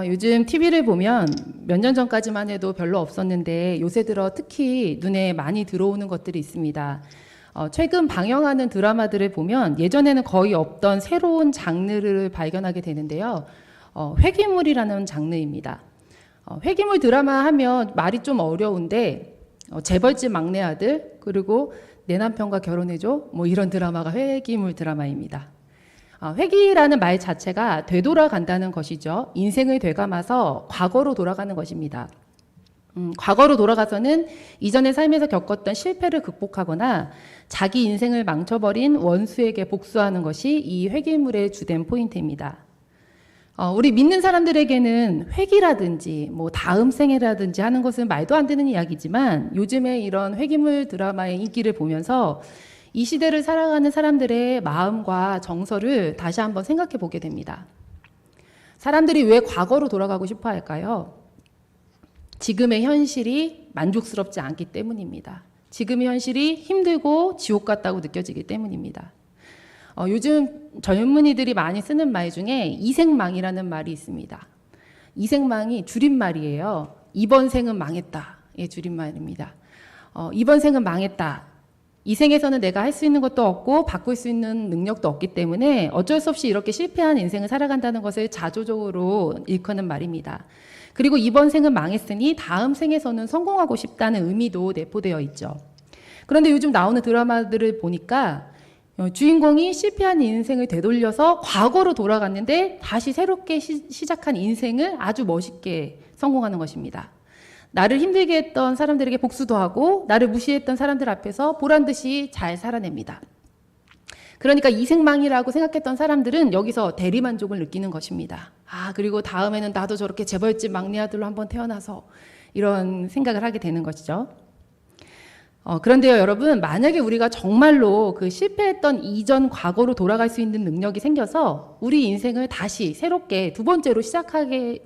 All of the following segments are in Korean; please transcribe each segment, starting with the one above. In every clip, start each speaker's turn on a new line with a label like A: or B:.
A: 요즘 TV를 보면 몇 년 전까지만 해도 별로 없었는데 요새 들어 특히 눈에 많이 들어오는 것들이 있습니다. 최근 방영하는 드라마들을 보면 예전에는 거의 없던 새로운 장르를 발견하게 되는데요. 회귀물이라는 장르입니다. 회귀물 드라마 하면 말이 좀 어려운데 재벌집 막내 아들 그리고 내 남편과 결혼해줘 뭐 이런 드라마가 회귀물 드라마입니다. 회귀라는 말 자체가 되돌아간다는 것이죠. 인생을 되감아서 과거로 돌아가는 것입니다. 과거로 돌아가서는 이전의 삶에서 겪었던 실패를 극복하거나 자기 인생을 망쳐버린 원수에게 복수하는 것이 이 회귀물의 주된 포인트입니다. 우리 믿는 사람들에게는 회귀라든지 뭐 다음 생애라든지 하는 것은 말도 안 되는 이야기지만 요즘에 이런 회귀물 드라마의 인기를 보면서 이 시대를 살아가는 사람들의 마음과 정서를 다시 한번 생각해 보게 됩니다. 사람들이 왜 과거로 돌아가고 싶어 할까요? 지금의 현실이 만족스럽지 않기 때문입니다. 지금의 현실이 힘들고 지옥 같다고 느껴지기 때문입니다. 요즘 젊은이들이 많이 쓰는 말 중에 이생망이라는 말이 있습니다. 이생망이 줄임말이에요. 이번 생은 망했다. 의 줄임말입니다. 이번 생은 망했다. 이 생에서는 내가 할 수 있는 것도 없고 바꿀 수 있는 능력도 없기 때문에 어쩔 수 없이 이렇게 실패한 인생을 살아간다는 것을 자조적으로 일컫는 말입니다. 그리고 이번 생은 망했으니 다음 생에서는 성공하고 싶다는 의미도 내포되어 있죠. 그런데 요즘 나오는 드라마들을 보니까 주인공이 실패한 인생을 되돌려서 과거로 돌아갔는데 다시 새롭게 시작한 인생을 아주 멋있게 성공하는 것입니다. 나를 힘들게 했던 사람들에게 복수도 하고 나를 무시했던 사람들 앞에서 보란듯이 잘 살아냅니다. 그러니까 이생망이라고 생각했던 사람들은 여기서 대리만족을 느끼는 것입니다. 그리고 다음에는 나도 저렇게 재벌집 막내 아들로 한번 태어나서 이런 생각을 하게 되는 것이죠. 그런데요, 여러분, 만약에 우리가 정말로 그 실패했던 이전 과거로 돌아갈 수 있는 능력이 생겨서 우리 인생을 다시 새롭게 두 번째로 시작할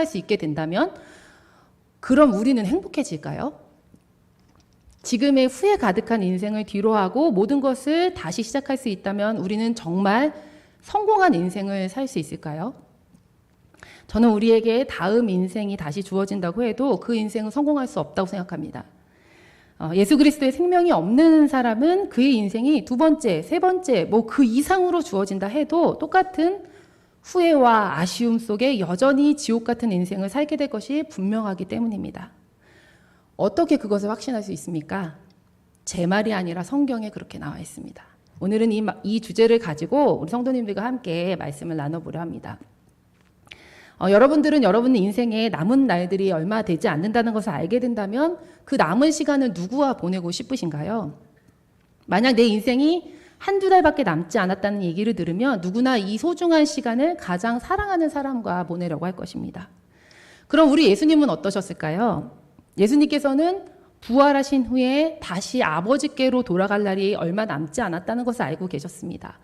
A: 수 있게 된다면 그럼 우리는 행복해질까요? 지금의 후회 가득한 인생을 뒤로하고 모든 것을 다시 시작할 수 있다면 우리는 정말 성공한 인생을 살 수 있을까요? 저는 우리에게 다음 인생이 다시 주어진다고 해도 그 인생은 성공할 수 없다고 생각합니다. 예수 그리스도의 생명이 없는 사람은 그의 인생이 두 번째, 세 번째, 뭐 그 이상으로 주어진다 해도 똑같은 후회와 아쉬움 속에 여전히 지옥 같은 인생을 살게 될 것이 분명하기 때문입니다. 어떻게 그것을 확신할 수 있습니까? 제 말이 아니라 성경에 그렇게 나와 있습니다. 오늘은 이 주제를 가지고 우리 성도님들과 함께 말씀을 나눠보려 합니다. 여러분들은 여러분의 인생에 남은 날들이 얼마 되지 않는다는 것을 알게 된다면 그 남은 시간을 누구와 보내고 싶으신가요? 만약 내 인생이 한두 달밖에 남지 않았다는 얘기를 들으면 누구나 이 소중한 시간을 가장 사랑하는 사람과 보내려고 할 것입니다. 그럼 우리 예수님은 어떠셨을까요? 예수님께서는 부활하신 후에 다시 아버지께로 돌아갈 날이 얼마 남지 않았다는 것을 알고 계셨습니다.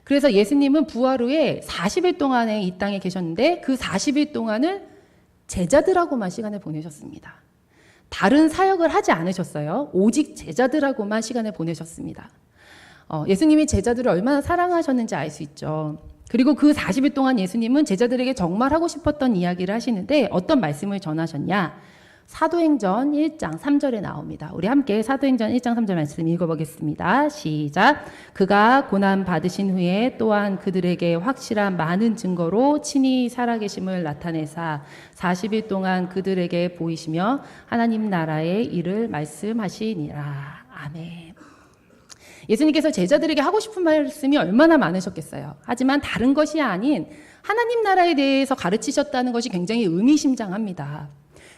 A: 그래서 예수님은 부활 후에 40일 동안에 이 땅에 계셨는데 그 40일 동안을 제자들하고만 시간을 보내셨습니다. 다른 사역을 하지 않으셨어요. 오직 제자들하고만 시간을 보내셨습니다. 예수님이 제자들을 얼마나 사랑하셨는지 알 수 있죠. 그리고 그 40일 동안 예수님은 제자들에게 정말 하고 싶었던 이야기를 하시는데 어떤 말씀을 전하셨냐? 사도행전 1장 3절에 나옵니다. 우리 함께 사도행전 1장 3절 말씀 읽어보겠습니다. 시작. 그가 고난 받으신 후에 또한 그들에게 확실한 많은 증거로 친히 살아계심을 나타내사 40일 동안 그들에게 보이시며 하나님 나라의 일을 말씀하시니라. 아멘. 예수님께서 제자들에게 하고 싶은 말씀이 얼마나 많으셨겠어요. 하지만 다른 것이 아닌 하나님 나라에 대해서 가르치셨다는 것이 굉장히 의미심장합니다.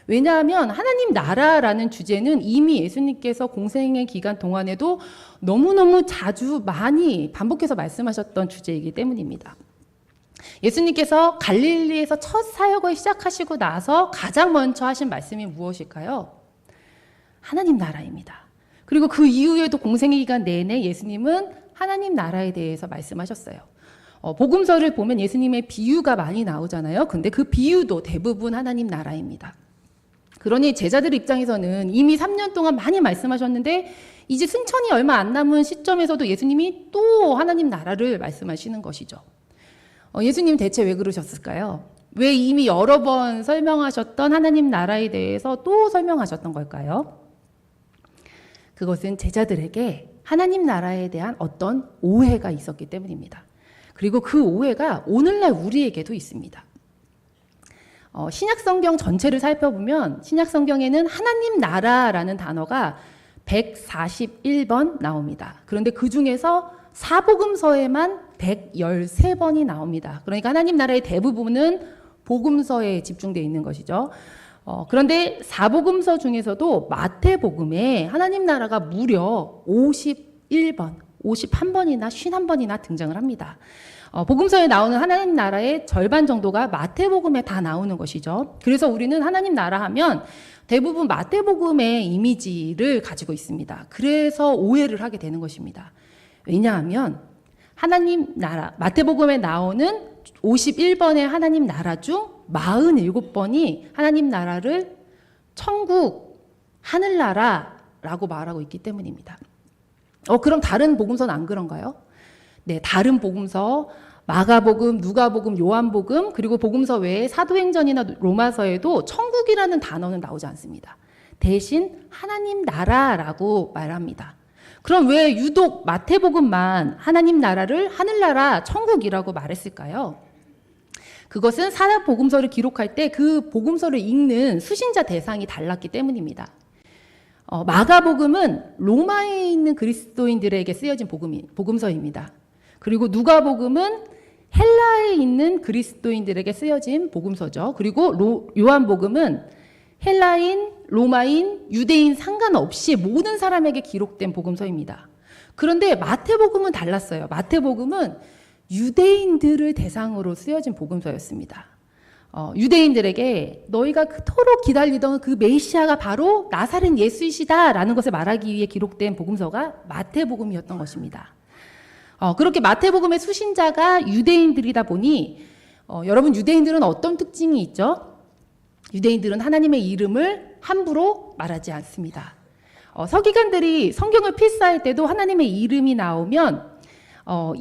A: 왜냐하면 하나님 나라라는 주제는 이미 예수님께서 공생의 기간 동안에도 너무너무 자주 많이 반복해서 말씀하셨던 주제이기 때문입니다. 예수님께서 갈릴리에서 첫 사역을 시작하시고 나서 가장 먼저 하신 말씀이 무엇일까요? 하나님 나라입니다. 그리고 그 이후에도 공생의 기간 내내 예수님은 하나님 나라에 대해서 말씀하셨어요. 복음서를 보면 예수님의 비유가 많이 나오잖아요. 근데 그 비유도 대부분 하나님 나라입니다. 그러니 제자들 입장에서는 이미 3년 동안 많이 말씀하셨는데 이제 승천이 얼마 안 남은 시점에서도 예수님이 또 하나님 나라를 말씀하시는 것이죠. 예수님 대체 왜 그러셨을까요? 왜 이미 여러 번 설명하셨던 하나님 나라에 대해서 또 설명하셨던 걸까요? 그것은 제자들에게 하나님 나라에 대한 어떤 오해가 있었기 때문입니다. 그리고 그 오해가 오늘날 우리에게도 있습니다. 신약 성경 전체를 살펴보면 신약 성경에는 하나님 나라라는 단어가 141번 나옵니다. 그런데 그 중에서 사복음서에만 113번이 나옵니다. 그러니까 하나님 나라의 대부분은 복음서에 집중되어 있는 것이죠. 그런데 사복음서 중에서도 마태복음에 하나님 나라가 무려 51번, 51번이나 51번이나 등장을 합니다. 복음서에 나오는 하나님 나라의 절반 정도가 마태복음에 다 나오는 것이죠. 그래서 우리는 하나님 나라 하면 대부분 마태복음의 이미지를 가지고 있습니다. 그래서 오해를 하게 되는 것입니다. 왜냐하면 하나님 나라, 마태복음에 나오는 51번의 하나님 나라 중 47번이 하나님 나라를 천국, 하늘나라라고 말하고 있기 때문입니다. 그럼 다른 복음서는 안 그런가요? 네, 다른 복음서, 마가복음, 누가복음, 요한복음, 그리고 복음서 외에 사도행전이나 로마서에도 천국이라는 단어는 나오지 않습니다. 대신 하나님 나라라고 말합니다. 그럼 왜 유독 마태복음만 하나님 나라를 하늘나라, 천국이라고 말했을까요? 그것은 사복음서를 기록할 때 그 복음서를 읽는 수신자 대상이 달랐기 때문입니다. 마가복음은 로마에 있는 그리스도인들에게 쓰여진 복음서입니다. 그리고 누가복음은 헬라에 있는 그리스도인들에게 쓰여진 복음서죠. 그리고 요한복음은 헬라인, 로마인, 유대인 상관없이 모든 사람에게 기록된 복음서입니다. 그런데 마태복음은 달랐어요. 마태복음은 유대인들을 대상으로 쓰여진 복음서였습니다. 유대인들에게 너희가 그토록 기다리던 그 메시아가 바로 나사렛 예수이시다라는 것을 말하기 위해 기록된 복음서가 마태복음이었던 것입니다. 그렇게 마태복음의 수신자가 유대인들이다 보니 여러분 유대인들은 어떤 특징이 있죠? 유대인들은 하나님의 이름을 함부로 말하지 않습니다. 서기관들이 성경을 필사할 때도 하나님의 이름이 나오면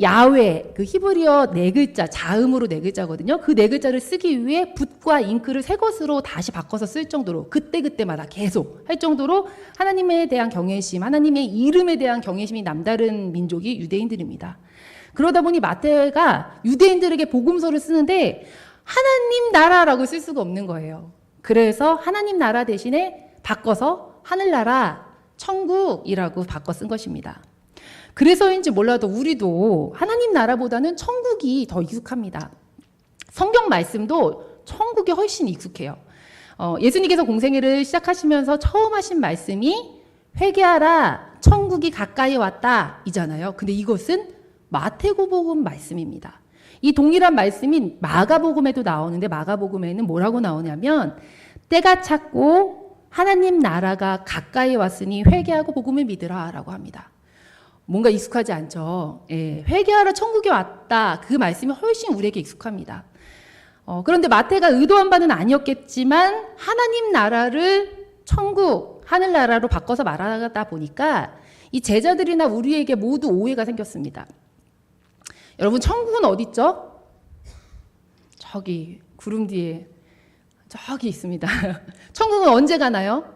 A: 야훼, 그 히브리어 네 글자, 자음으로 네 글자거든요. 그 네 글자를 쓰기 위해 붓과 잉크를 새 것으로 다시 바꿔서 쓸 정도로 그때그때마다 계속 할 정도로 하나님에 대한 경외심, 하나님의 이름에 대한 경외심이 남다른 민족이 유대인들입니다. 그러다 보니 마태가 유대인들에게 복음서를 쓰는데 하나님 나라라고 쓸 수가 없는 거예요. 그래서 하나님 나라 대신에 바꿔서 하늘나라, 천국이라고 바꿔 쓴 것입니다. 그래서인지 몰라도 우리도 하나님 나라보다는 천국이 더 익숙합니다. 성경 말씀도 천국이 훨씬 익숙해요. 예수님께서 공생애를 시작하시면서 처음 하신 말씀이 회개하라, 천국이 가까이 왔다 이잖아요. 근데 이것은 마태복음 말씀입니다. 이 동일한 말씀이 마가복음에도 나오는데 마가복음에는 뭐라고 나오냐면 때가 찼고 하나님 나라가 가까이 왔으니 회개하고 복음을 믿으라 라고 합니다. 뭔가 익숙하지 않죠. 예, 회개하라 천국에 왔다. 그 말씀이 훨씬 우리에게 익숙합니다. 그런데 마태가 의도한 바는 아니었겠지만 하나님 나라를 천국, 하늘나라로 바꿔서 말하다 보니까 이 제자들이나 우리에게 모두 오해가 생겼습니다. 여러분 천국은 어디 있죠? 저기 구름 뒤에 저기 있습니다. 천국은 언제 가나요?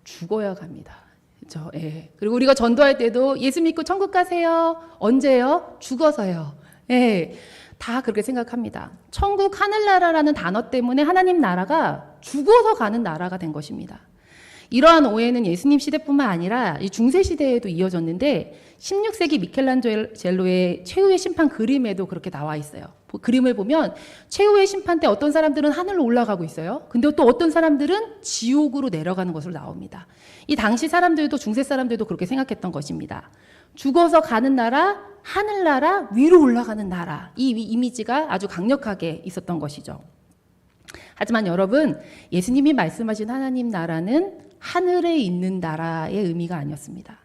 A: 죽어야 갑니다. 그렇죠? 예. 그리고 우리가 전도할 때도 예수 믿고 천국 가세요. 언제요? 죽어서요. 예. 다 그렇게 생각합니다. 천국 하늘나라라는 단어 때문에 하나님 나라가 죽어서 가는 나라가 된 것입니다. 이러한 오해는 예수님 시대뿐만 아니라 이 중세 시대에도 이어졌는데 16세기 미켈란젤로의 최후의 심판 그림에도 그렇게 나와 있어요. 그림을 보면 최후의 심판 때 어떤 사람들은 하늘로 올라가고 있어요. 근데 또 어떤 사람들은 지옥으로 내려가는 것으로 나옵니다. 이 당시 사람들도 중세 사람들도 그렇게 생각했던 것입니다. 죽어서 가는 나라, 하늘나라, 위로 올라가는 나라. 이 이미지가 아주 강력하게 있었던 것이죠. 하지만 여러분, 예수님이 말씀하신 하나님 나라는 하늘에 있는 나라의 의미가 아니었습니다.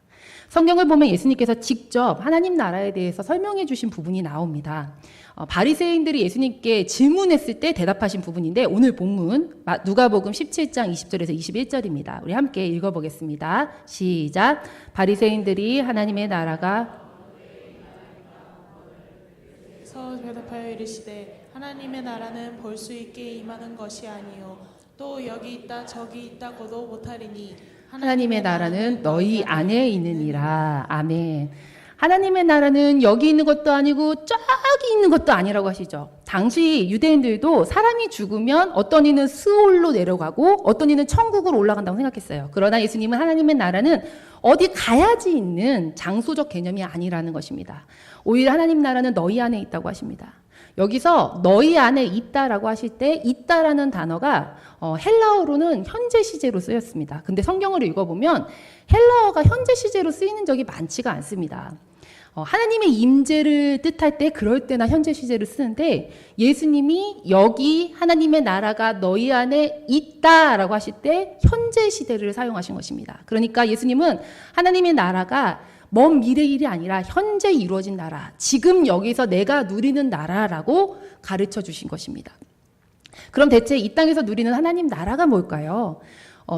A: 성경을 보면 예수님께서 직접 하나님 나라에 대해서 설명해 주신 부분이 나옵니다. 바리새인들이 예수님께 질문했을 때 대답하신 부분인데 오늘 본문 누가복음 17장 20절에서 21절입니다. 우리 함께 읽어보겠습니다. 시작. 바리새인들이 하나님의 나라가
B: 대답하여 이르시되 하나님의 나라는 볼 수 있게 임하는 것이 아니요 또 여기 있다 저기 있다고도 못하리니
A: 하나님의 나라는 너희 안에 있느니라. 아멘. 하나님의 나라는 여기 있는 것도 아니고 저기 있는 것도 아니라고 하시죠. 당시 유대인들도 사람이 죽으면 어떤 이는 스올로 내려가고 어떤 이는 천국으로 올라간다고 생각했어요. 그러나 예수님은 하나님의 나라는 어디 가야지 있는 장소적 개념이 아니라는 것입니다. 오히려 하나님 나라는 너희 안에 있다고 하십니다. 여기서 너희 안에 있다라고 하실 때 있다라는 단어가 헬라어로는 현재 시제로 쓰였습니다. 근데 성경을 읽어보면 헬라어가 현재 시제로 쓰이는 적이 많지가 않습니다. 하나님의 임재를 뜻할 때 그럴 때나 현재 시제를 쓰는데 예수님이 여기 하나님의 나라가 너희 안에 있다라고 하실 때 현재 시대를 사용하신 것입니다. 그러니까 예수님은 하나님의 나라가 먼 미래 일이 아니라 현재 이루어진 나라, 지금 여기서 내가 누리는 나라라고 가르쳐 주신 것입니다. 그럼 대체 이 땅에서 누리는 하나님 나라가 뭘까요?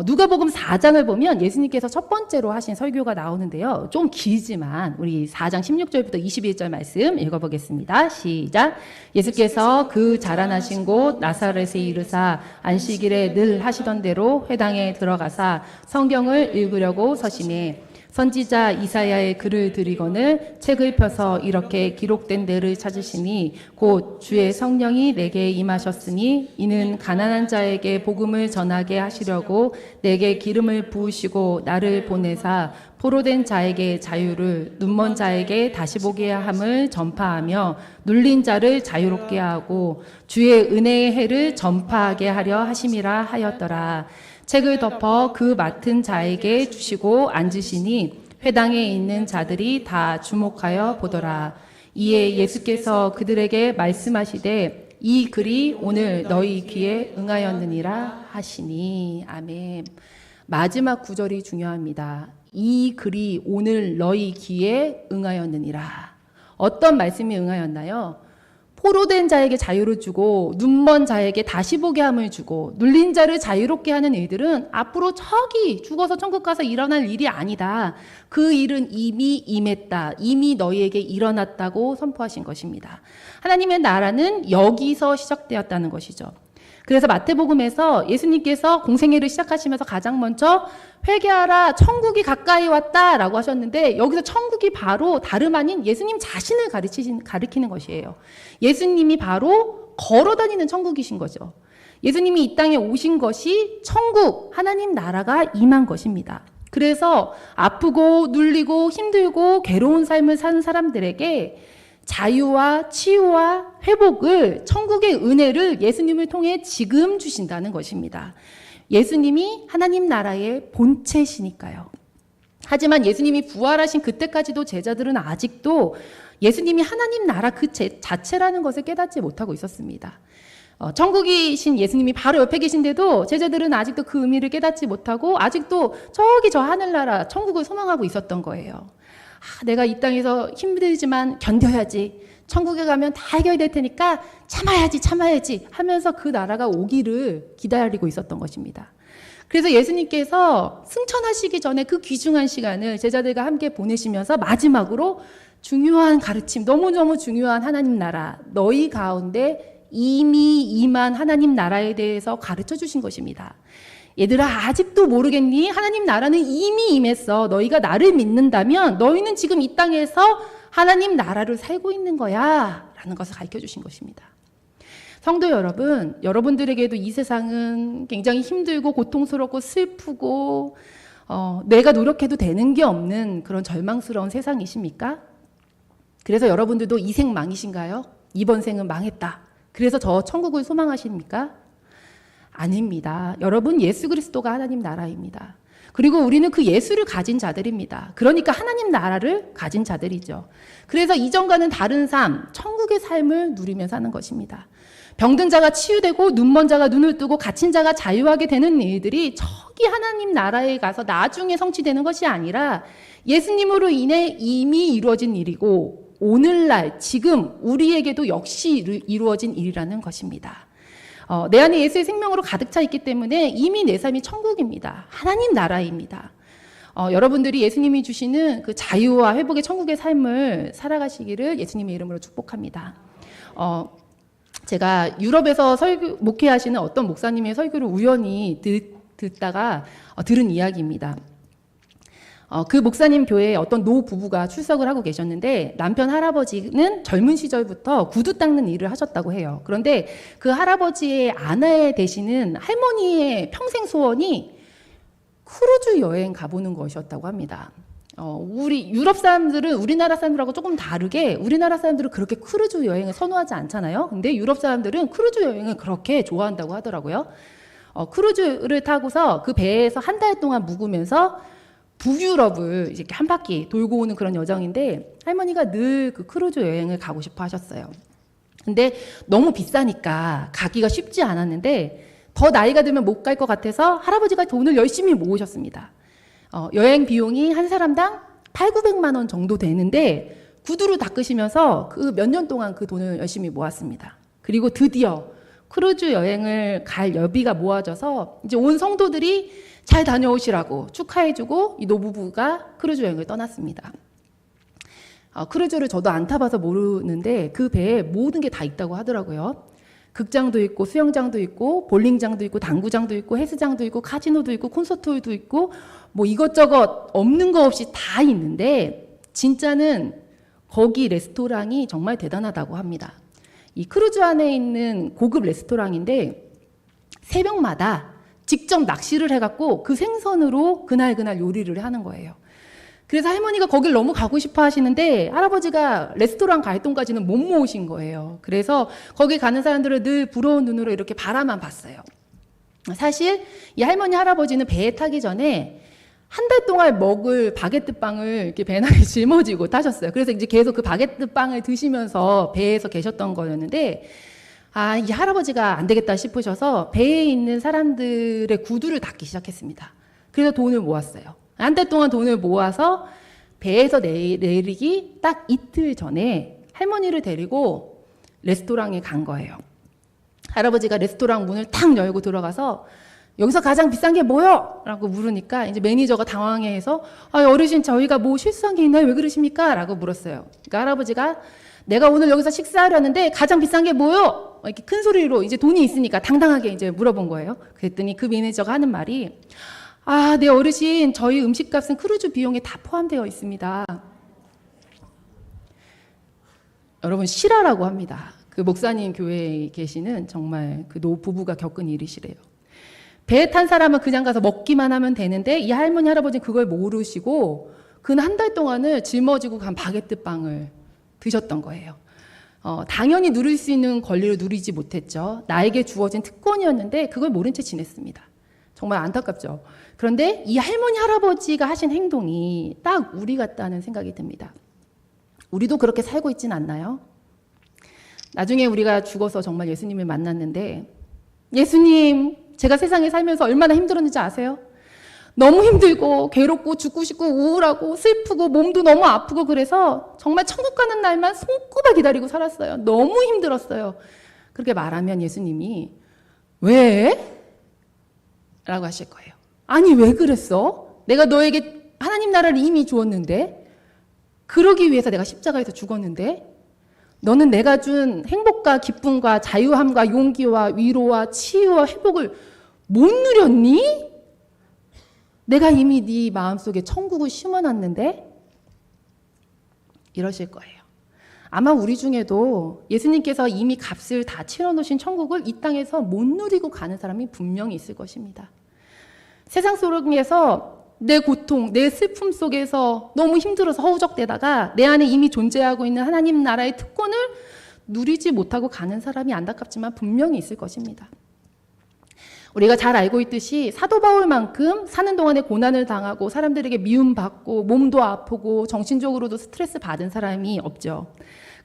A: 누가복음 4장을 보면 예수님께서 첫 번째로 하신 설교가 나오는데요. 좀 길지만 우리 4장 16절부터 21절 말씀 읽어보겠습니다. 시작. 예수께서 그 자라나신 곳 나사렛에 이르사 안식일에 늘 하시던 대로 회당에 들어가사 성경을 읽으려고 서시매 선지자 이사야의 글을 들이거늘 책을 펴서 이렇게 기록된 데를 찾으시니 곧 주의 성령이 내게 임하셨으니 이는 가난한 자에게 복음을 전하게 하시려고 내게 기름을 부으시고 나를 보내사 포로된 자에게 자유를 눈먼 자에게 다시 보게 함을 전파하며 눌린 자를 자유롭게 하고 주의 은혜의 해를 전파하게 하려 하심이라 하였더라. 책을 덮어 그 맡은 자에게 주시고 앉으시니 회당에 있는 자들이 다 주목하여 보더라. 이에 예수께서 그들에게 말씀하시되 이 글이 오늘 너희 귀에 응하였느니라 하시니. 아멘. 마지막 구절이 중요합니다. 이 글이 오늘 너희 귀에 응하였느니라. 어떤 말씀이 응하였나요? 포로된 자에게 자유를 주고 눈먼 자에게 다시 보게 함을 주고 눌린 자를 자유롭게 하는 일들은 앞으로 저기 죽어서 천국 가서 일어날 일이 아니다. 그 일은 이미 임했다. 이미 너희에게 일어났다고 선포하신 것입니다. 하나님의 나라는 여기서 시작되었다는 것이죠. 그래서 마태복음에서 예수님께서 공생애를 시작하시면서 가장 먼저 회개하라 천국이 가까이 왔다라고 하셨는데 여기서 천국이 바로 다름 아닌 예수님 자신을 가리키는 것이에요. 예수님이 바로 걸어다니는 천국이신 거죠. 예수님이 이 땅에 오신 것이 천국, 하나님 나라가 임한 것입니다. 그래서 아프고 눌리고 힘들고 괴로운 삶을 사는 사람들에게 자유와 치유와 회복을 천국의 은혜를 예수님을 통해 지금 주신다는 것입니다. 예수님이 하나님 나라의 본체시니까요. 하지만 예수님이 부활하신 그때까지도 제자들은 아직도 예수님이 하나님 나라 그 자체라는 것을 깨닫지 못하고 있었습니다. 천국이신 예수님이 바로 옆에 계신데도 제자들은 아직도 그 의미를 깨닫지 못하고 아직도 저기 저 하늘나라 천국을 소망하고 있었던 거예요. 내가 이 땅에서 힘들지만 견뎌야지. 천국에 가면 다 해결될 테니까 참아야지 하면서 그 나라가 오기를 기다리고 있었던 것입니다. 그래서 예수님께서 승천하시기 전에 그 귀중한 시간을 제자들과 함께 보내시면서 마지막으로 중요한 가르침, 너무너무 중요한 하나님 나라, 너희 가운데 이미 임한 하나님 나라에 대해서 가르쳐 주신 것입니다. 얘들아 아직도 모르겠니? 하나님 나라는 이미 임했어. 너희가 나를 믿는다면 너희는 지금 이 땅에서 하나님 나라를 살고 있는 거야 라는 것을 가르쳐 주신 것입니다. 성도 여러분, 여러분들에게도 이 세상은 굉장히 힘들고 고통스럽고 슬프고 내가 노력해도 되는 게 없는 그런 절망스러운 세상이십니까? 그래서 여러분들도 이 생 망이신가요? 이번 생은 망했다. 그래서 저 천국을 소망하십니까? 아닙니다. 여러분, 예수 그리스도가 하나님 나라입니다. 그리고 우리는 그 예수를 가진 자들입니다. 그러니까 하나님 나라를 가진 자들이죠. 그래서 이전과는 다른 삶, 천국의 삶을 누리며 사는 것입니다. 병든 자가 치유되고 눈먼 자가 눈을 뜨고 갇힌 자가 자유하게 되는 일들이 저기 하나님 나라에 가서 나중에 성취되는 것이 아니라 예수님으로 인해 이미 이루어진 일이고 오늘날 지금 우리에게도 역시 이루어진 일이라는 것입니다. 내 안에 예수의 생명으로 가득 차 있기 때문에 이미 내 삶이 천국입니다. 하나님 나라입니다. 여러분들이 예수님이 주시는 그 자유와 회복의 천국의 삶을 살아가시기를 예수님의 이름으로 축복합니다. 제가 유럽에서 목회하시는 어떤 목사님의 설교를 우연히 듣다가 들은 이야기입니다. 그 목사님 교회에 어떤 노 부부가 출석을 하고 계셨는데 남편 할아버지는 젊은 시절부터 구두 닦는 일을 하셨다고 해요. 그런데 그 할아버지의 아내 되시는 할머니의 평생 소원이 크루즈 여행 가보는 것이었다고 합니다. 우리 유럽 사람들은 우리나라 사람들하고 조금 다르게 우리나라 사람들은 그렇게 크루즈 여행을 선호하지 않잖아요. 근데 유럽 사람들은 크루즈 여행을 그렇게 좋아한다고 하더라고요. 크루즈를 타고서 그 배에서 한 달 동안 묵으면서 북유럽을 이렇게 한 바퀴 돌고 오는 그런 여정인데 할머니가 늘 그 크루즈 여행을 가고 싶어 하셨어요. 근데 너무 비싸니까 가기가 쉽지 않았는데 더 나이가 들면 못 갈 것 같아서 할아버지가 돈을 열심히 모으셨습니다. 여행 비용이 한 사람당 800~900만 원 정도 되는데 구두를 닦으시면서 그 몇 년 동안 그 돈을 열심히 모았습니다. 그리고 드디어 크루즈 여행을 갈 여비가 모아져서 이제 온 성도들이 잘 다녀오시라고 축하해주고 이 노부부가 크루즈 여행을 떠났습니다. 크루즈를 저도 안 타봐서 모르는데 그 배에 모든 게 다 있다고 하더라고요. 극장도 있고 수영장도 있고 볼링장도 있고 당구장도 있고 헬스장도 있고 카지노도 있고 콘서트홀도 있고 뭐 이것저것 없는 거 없이 다 있는데 진짜는 거기 레스토랑이 정말 대단하다고 합니다. 이 크루즈 안에 있는 고급 레스토랑인데 새벽마다 직접 낚시를 해갖고 그 생선으로 그날 요리를 하는 거예요. 그래서 할머니가 거길 너무 가고 싶어 하시는데 할아버지가 레스토랑 갈 돈까지는 못 모으신 거예요. 그래서 거기 가는 사람들을 늘 부러운 눈으로 이렇게 바라만 봤어요. 사실 이 할머니 할아버지는 배에 타기 전에 한 달 동안 먹을 바게트 빵을 이렇게 배낭에 짊어지고 타셨어요. 그래서 이제 계속 그 바게트 빵을 드시면서 배에서 계셨던 거였는데 이 할아버지가 안 되겠다 싶으셔서 배에 있는 사람들의 구두를 닦기 시작했습니다. 그래서 돈을 모았어요. 한 달 동안 돈을 모아서 배에서 내리기 딱 이틀 전에 할머니를 데리고 레스토랑에 간 거예요. 할아버지가 레스토랑 문을 탁 열고 들어가서 여기서 가장 비싼 게 뭐요? 라고 물으니까 이제 매니저가 당황해서 어르신 저희가 뭐 실수한 게 있나요? 왜 그러십니까? 라고 물었어요. 그러니까 할아버지가 내가 오늘 여기서 식사하려는데 가장 비싼 게 뭐요? 이렇게 큰 소리로 이제 돈이 있으니까 당당하게 이제 물어본 거예요. 그랬더니 그 매니저가 하는 말이 네 어르신 저희 음식값은 크루즈 비용에 다 포함되어 있습니다. 여러분 실화라고 합니다. 그 목사님 교회에 계시는 정말 그 노 부부가 겪은 일이시래요. 배에 탄 사람은 그냥 가서 먹기만 하면 되는데 이 할머니 할아버지는 그걸 모르시고 그 한 달 동안을 짊어지고 간 바게트 빵을 드셨던 거예요. 당연히 누릴 수 있는 권리를 누리지 못했죠. 나에게 주어진 특권이었는데 그걸 모른 채 지냈습니다. 정말 안타깝죠. 그런데 이 할머니 할아버지가 하신 행동이 딱 우리 같다는 생각이 듭니다. 우리도 그렇게 살고 있진 않나요? 나중에 우리가 죽어서 정말 예수님을 만났는데 예수님 제가 세상에 살면서 얼마나 힘들었는지 아세요? 너무 힘들고 괴롭고 죽고 싶고 우울하고 슬프고 몸도 너무 아프고 그래서 정말 천국 가는 날만 손꼽아 기다리고 살았어요. 너무 힘들었어요. 그렇게 말하면 예수님이 왜? 라고 하실 거예요. 아니 왜 그랬어? 내가 너에게 하나님 나라를 이미 주었는데 그러기 위해서 내가 십자가에서 죽었는데 너는 내가 준 행복과 기쁨과 자유함과 용기와 위로와 치유와 회복을 못 누렸니? 내가 이미 네 마음속에 천국을 심어놨는데? 이러실 거예요. 아마 우리 중에도 예수님께서 이미 값을 다 치러놓으신 천국을 이 땅에서 못 누리고 가는 사람이 분명히 있을 것입니다. 세상 속에서 내 고통, 내 슬픔 속에서 너무 힘들어서 허우적대다가 내 안에 이미 존재하고 있는 하나님 나라의 특권을 누리지 못하고 가는 사람이 안타깝지만 분명히 있을 것입니다. 우리가 잘 알고 있듯이 사도 바울만큼 사는 동안에 고난을 당하고 사람들에게 미움받고 몸도 아프고 정신적으로도 스트레스 받은 사람이 없죠.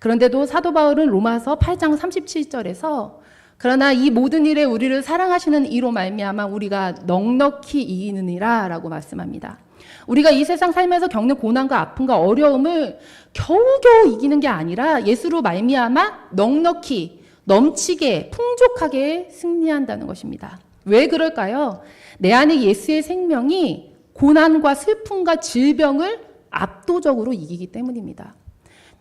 A: 그런데도 사도 바울은 로마서 8장 37절에서 그러나 이 모든 일에 우리를 사랑하시는 이로 말미암아 우리가 넉넉히 이기느니라 라고 말씀합니다. 우리가 이 세상 살면서 겪는 고난과 아픔과 어려움을 겨우겨우 이기는 게 아니라 예수로 말미암아 넉넉히 넘치게 풍족하게 승리한다는 것입니다. 왜 그럴까요? 내 안에 예수의 생명이 고난과 슬픔과 질병을 압도적으로 이기기 때문입니다.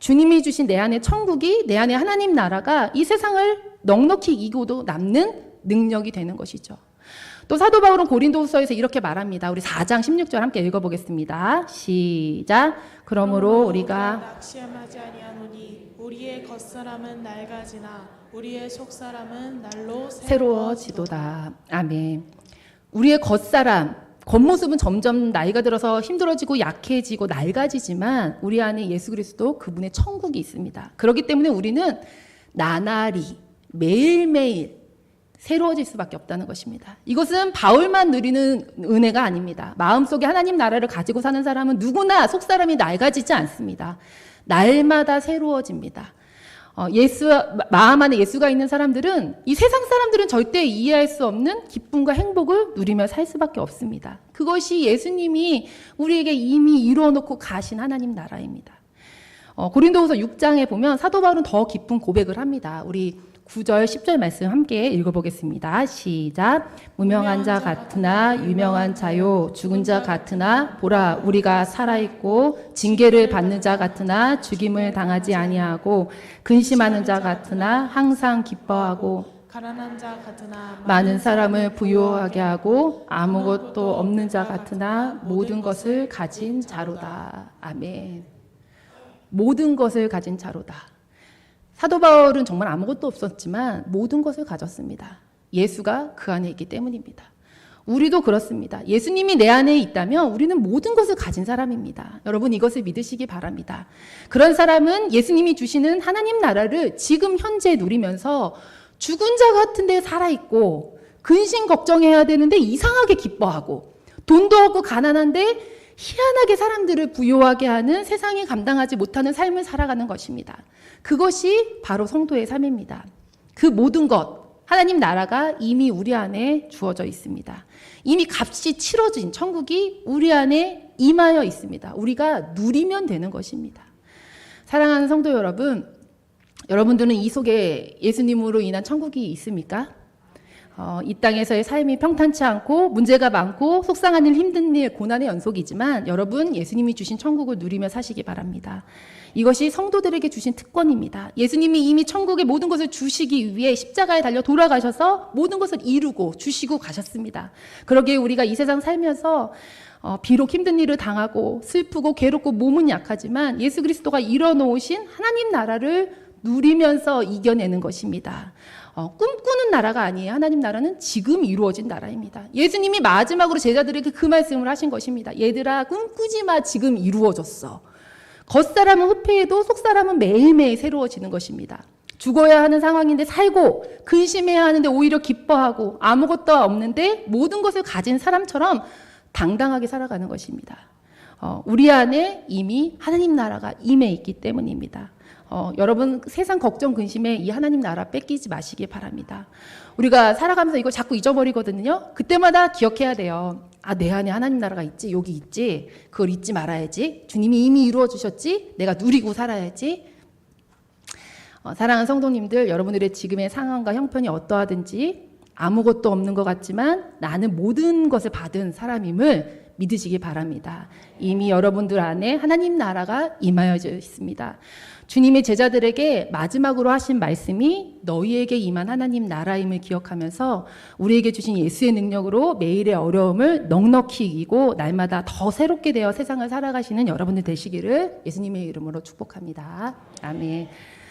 A: 주님이 주신 내 안에 천국이, 내 안에 하나님 나라가 이 세상을 넉넉히 이기고도 남는 능력이 되는 것이죠. 또 사도 바울은 고린도후서에서 이렇게 말합니다. 우리 4장 16절 함께 읽어보겠습니다. 시작. 그러므로 우리가
B: 낙심하지 아니하노니 우리의 겉사람은 낡아지나 우리의 속사람은 날로
A: 새로워지도다. 아멘. 우리의 겉사람, 겉모습은 점점 나이가 들어서 힘들어지고 약해지고 낡아지지만 우리 안에 예수 그리스도 그분의 천국이 있습니다. 그렇기 때문에 우리는 나날이 매일매일 새로워질 수밖에 없다는 것입니다. 이것은 바울만 누리는 은혜가 아닙니다. 마음속에 하나님 나라를 가지고 사는 사람은 누구나 속사람이 낡아지지 않습니다. 날마다 새로워집니다. 마음 안에 예수가 있는 사람들은 이 세상 사람들은 절대 이해할 수 없는 기쁨과 행복을 누리며 살 수밖에 없습니다. 그것이 예수님이 우리에게 이미 이루어 놓고 가신 하나님 나라입니다. 고린도후서 6장에 보면 사도 바울은 더 깊은 고백을 합니다. 우리 9절 10절 말씀 함께 읽어보겠습니다. 시작. 무명한 자 같으나 유명한 자요, 죽은 자 같으나 보라 우리가 살아있고, 징계를 받는 자 같으나 죽임을 당하지 아니하고, 근심하는 자 같으나 항상 기뻐하고,
B: 가난한 자 같으나
A: 많은 사람을 부유하게 하고, 아무것도 없는 자 같으나 모든 것을 가진 자로다. 아멘. 모든 것을 가진 자로다. 사도 바울은 정말 아무것도 없었지만 모든 것을 가졌습니다. 예수가 그 안에 있기 때문입니다. 우리도 그렇습니다. 예수님이 내 안에 있다면 우리는 모든 것을 가진 사람입니다. 여러분 이것을 믿으시기 바랍니다. 그런 사람은 예수님이 주시는 하나님 나라를 지금 현재 누리면서 죽은 자 같은 데 살아있고, 근심 걱정해야 되는데 이상하게 기뻐하고, 돈도 없고 가난한데 희한하게 사람들을 부유하게 하는, 세상이 감당하지 못하는 삶을 살아가는 것입니다. 그것이 바로 성도의 삶입니다. 그 모든 것, 하나님 나라가 이미 우리 안에 주어져 있습니다. 이미 값이 치러진 천국이 우리 안에 임하여 있습니다. 우리가 누리면 되는 것입니다. 사랑하는 성도 여러분, 여러분들은 이 속에 예수님으로 인한 천국이 있습니까? 이 땅에서의 삶이 평탄치 않고 문제가 많고 속상한 일, 힘든 일, 고난의 연속이지만 여러분 예수님이 주신 천국을 누리며 사시기 바랍니다. 이것이 성도들에게 주신 특권입니다. 예수님이 이미 천국의 모든 것을 주시기 위해 십자가에 달려 돌아가셔서 모든 것을 이루고 주시고 가셨습니다. 그러기에 우리가 이 세상 살면서 비록 힘든 일을 당하고 슬프고 괴롭고 몸은 약하지만 예수 그리스도가 이뤄놓으신 하나님 나라를 누리면서 이겨내는 것입니다. 꿈꾸는 나라가 아니에요. 하나님 나라는 지금 이루어진 나라입니다. 예수님이 마지막으로 제자들에게 그 말씀을 하신 것입니다. 얘들아 꿈꾸지 마, 지금 이루어졌어. 겉사람은 후패해도 속사람은 매일매일 새로워지는 것입니다. 죽어야 하는 상황인데 살고, 근심해야 하는데 오히려 기뻐하고, 아무것도 없는데 모든 것을 가진 사람처럼 당당하게 살아가는 것입니다. 우리 안에 이미 하나님 나라가 임해 있기 때문입니다. 여러분 세상 걱정 근심에 이 하나님 나라 뺏기지 마시기 바랍니다. 우리가 살아가면서 이거 자꾸 잊어버리거든요. 그때마다 기억해야 돼요. 내 안에 하나님 나라가 있지, 여기 있지, 그걸 잊지 말아야지. 주님이 이미 이루어 주셨지, 내가 누리고 살아야지. 사랑하는 성도님들, 여러분들의 지금의 상황과 형편이 어떠하든지 아무것도 없는 것 같지만 나는 모든 것을 받은 사람임을 믿으시기 바랍니다. 이미 여러분들 안에 하나님 나라가 임하여져 있습니다. 주님의 제자들에게 마지막으로 하신 말씀이 너희에게 임한 하나님 나라임을 기억하면서 우리에게 주신 예수의 능력으로 매일의 어려움을 넉넉히 이기고 날마다 더 새롭게 되어 세상을 살아가시는 여러분들 되시기를 예수님의 이름으로 축복합니다. 아멘.